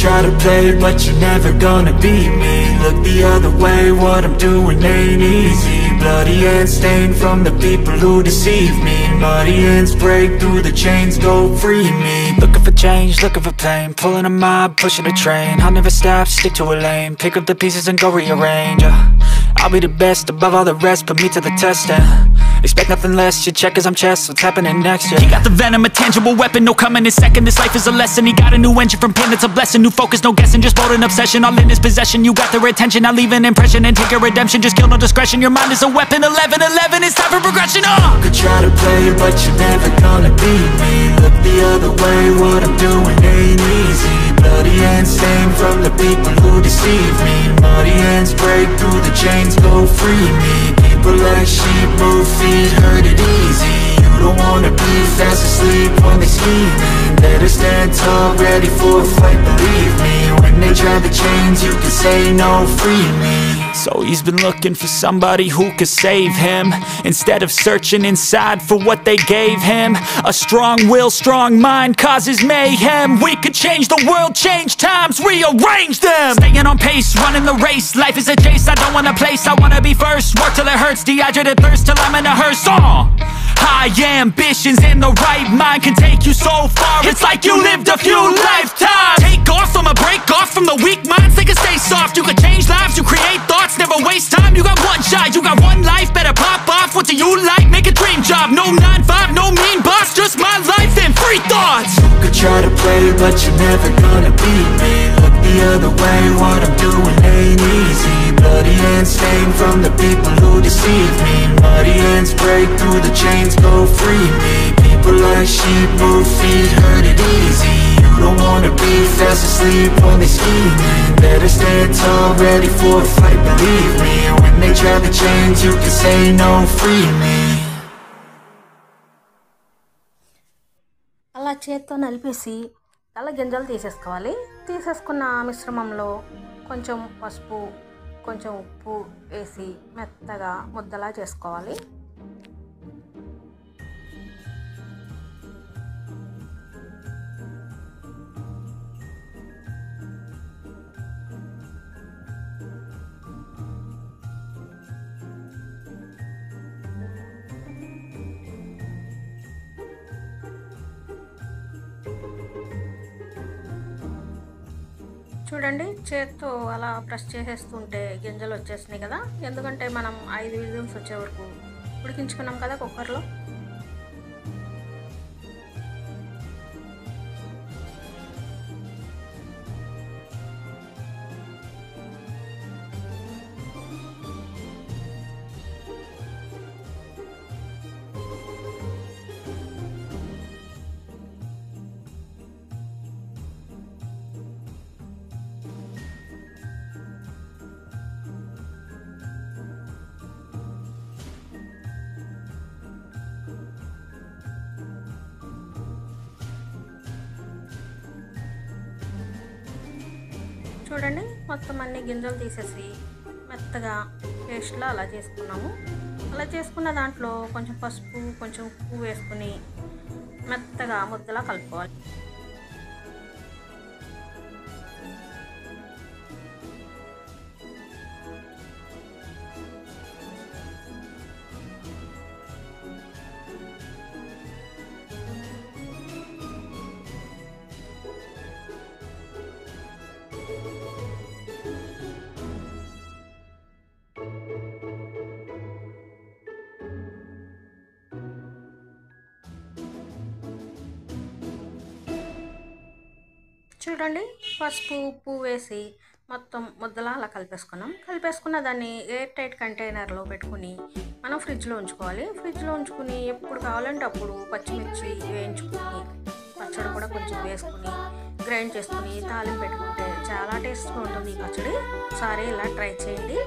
try to play, but you're never gonna beat me. Look the other way, what I'm doing ain't easy. Bloody hands stained from the people who deceive me. Muddy hands break through the chains, go free me. Looking for change, looking for pain, pulling a mob, pushing a train. I'll never stop, stick to a lane, pick up the pieces and go rearrange. I'll be the best above all the rest, put me to the test and expect nothing less. You check as I'm chess, what's happening next, yeah. He got the venom, a tangible weapon, no coming in second. This life is a lesson, he got a new engine from pain, it's a blessing. New focus, no guessing, just bold and obsession, all in his possession. You got their attention, I'll leave an impression and take a redemption. Just kill, no discretion, your mind is a weapon. 11-11, it's time for progression, You could try to play, but you're never gonna beat me. Look the other way, what I'm doing ain't easy. Bloody hands stained from the people who deceive me. Muddy hands break through the chains, go free me. People like sheep move feet, hurt it easy. You don't wanna be fast asleep when they scheming. Better stand tall, ready for a fight, believe me. When they try the chains, you can say no, free me. So he's been looking for somebody who could save him, instead of searching inside for what they gave him. A strong will, strong mind causes mayhem. We could change the world, change times, rearrange them. Staying on pace, running the race. Life is a chase, I don't want a place, I wanna be first. Work till it hurts, dehydrated thirst till I'm in a hearse. High ambitions and the right mind can take you so far. It's like you lived a few lifetimes. Take off from a break off from the weak minds, they can stay soft. You can change lives, you create thoughts, never waste time. You got one shot, you got one life, better pop off. What do you like? Make a dream job. No 9-5, no mean boss, just my life and free thoughts. You could try to play, but you're never gonna beat me. Look the other way, what I'm doing ain't easy. Bloody hands stained from the people who deceive me. Muddy hands break through the chains, go free me. People like sheep move feet, hurt it easy. You don't wanna be fast asleep when they scheming. Better stand tall, ready for a fight, believe me. When they try the chains, you can say no, free me. అలా చేత్తో నలిపేసి అలా గింజలు తీసేసుకోవాలి. తీసేసుకున్న మిశ్రమంలో కొంచెం పసుపు, కొంచెం ఉప్పు వేసి మెత్తగా ముద్దలా చేసుకోవాలి. చూడండి, చేత్తో అలా ప్రెస్ చేసేస్తుంటే గింజలు వచ్చేసినాయి కదా. ఎందుకంటే మనం 5 విజిల్స్ వచ్చే వరకు ఉడికించుకున్నాం కదా కుక్కర్లో. చూడండి, మొత్తం అన్ని గింజలు తీసేసి మెత్తగా పేస్ట్లో అలా చేసుకున్నాము. అలా చేసుకున్న దాంట్లో కొంచెం పసుపు, కొంచెం ఉప్పు వేసుకుని మెత్తగా ముద్దలా కలుపుకోవాలి. చూడండి, పసుపు ఉప్పు వేసి మొత్తం ముద్దలా అలా కలిపేసుకున్నాం. కలిపేసుకున్న దాన్ని ఎయిర్ టైట్ కంటైనర్లో పెట్టుకుని మనం ఫ్రిడ్జ్లో ఉంచుకోవాలి. ఫ్రిడ్జ్లో ఉంచుకుని ఎప్పుడు కావాలంటే అప్పుడు పచ్చిమిర్చి వేయించుకుని, పచ్చడి కూడా కొంచెం వేసుకుని గ్రైండ్ చేసుకుని తాలింపు పెట్టుకుంటే చాలా టేస్ట్గా ఉంటుంది ఈ పచ్చడి. ఒకసారి ఇలా ట్రై చేయండి.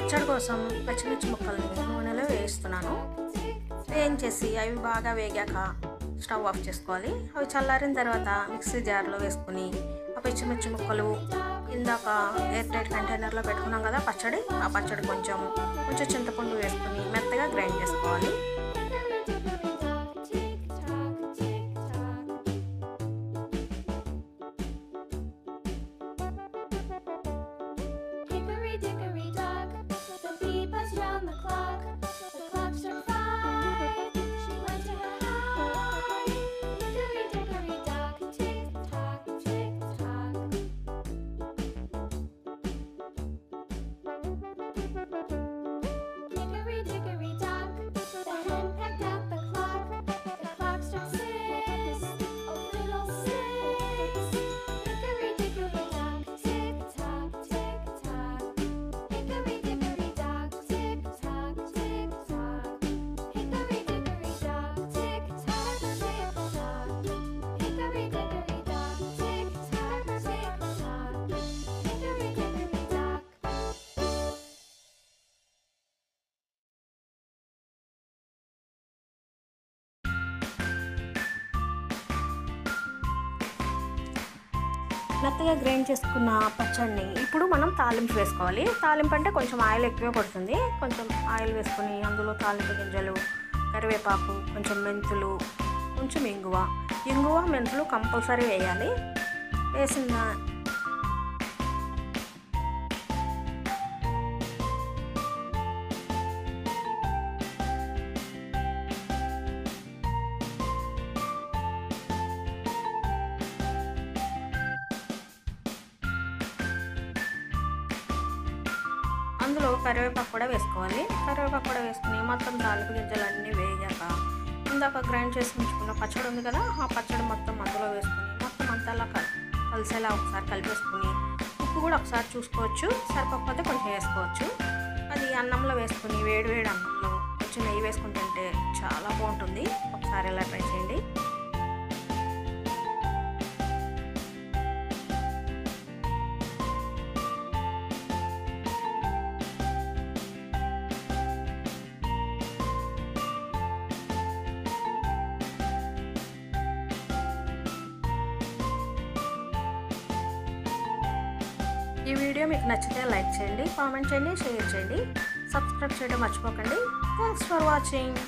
పచ్చడి కోసం పచ్చిమిర్చి ముక్కల్ని నూనెలో వేయిస్తున్నాను. వేయించేసి అవి బాగా వేగాక స్టవ్ ఆఫ్ చేసుకోవాలి. అవి చల్లారిన తర్వాత మిక్సీ జార్లో వేసుకుని ఆ పచ్చిమిర్చి ముక్కలు ఇందాక ఎయిర్ టైట్ కంటైనర్లో పెట్టుకున్నాం కదా పచ్చడి, ఆ పచ్చడి కొంచెం చింతపండు వేసుకుని మెత్తగా గ్రైండ్ చేసుకోవాలి. మెత్తగా గ్రైండ్ చేసుకున్న పచ్చడిని ఇప్పుడు మనం తాలింపు వేసుకోవాలి. తాలింపు అంటే కొంచెం ఆయిల్ ఎక్కువ పడుతుంది. కొంచెం ఆయిల్ వేసుకొని అందులో తాలింపు గింజలు, కరివేపాకు, కొంచెం మెంతులు, కొంచెం ఇంగువ మెంతులు కంపల్సరీ వేయాలి. వేసిన అందులో కరివేపాకు కూడా వేసుకోవాలి. కరివేపాకు కూడా వేసుకుని మొత్తం తాలింపు గింజలన్నీ వేగాక ఇందాక గ్రైండ్ చేసి ఉంచుకున్న పచ్చడి ఉంది కదా, ఆ పచ్చడి మొత్తం అందులో వేసుకుని మొత్తం అంతా అలా కలిసేలా ఒకసారి కలిపేసుకుని ఉప్పు కూడా ఒకసారి చూసుకోవచ్చు, సరిపోకపోతే కొంచెం వేసుకోవచ్చు. అది అన్నంలో వేసుకుని వేడి అన్నంలో కొంచెం నెయ్యి వేసుకుని తింటే చాలా బాగుంటుంది. ఒకసారి ఇలా ట్రై చేయండి. ఈ వీడియో మీకు నచ్చితే లైక్ చేయండి, కామెంట్ చేయండి, షేర్ చేయండి, సబ్స్క్రైబ్ చేయడం మర్చిపోకండి. Thanks for watching.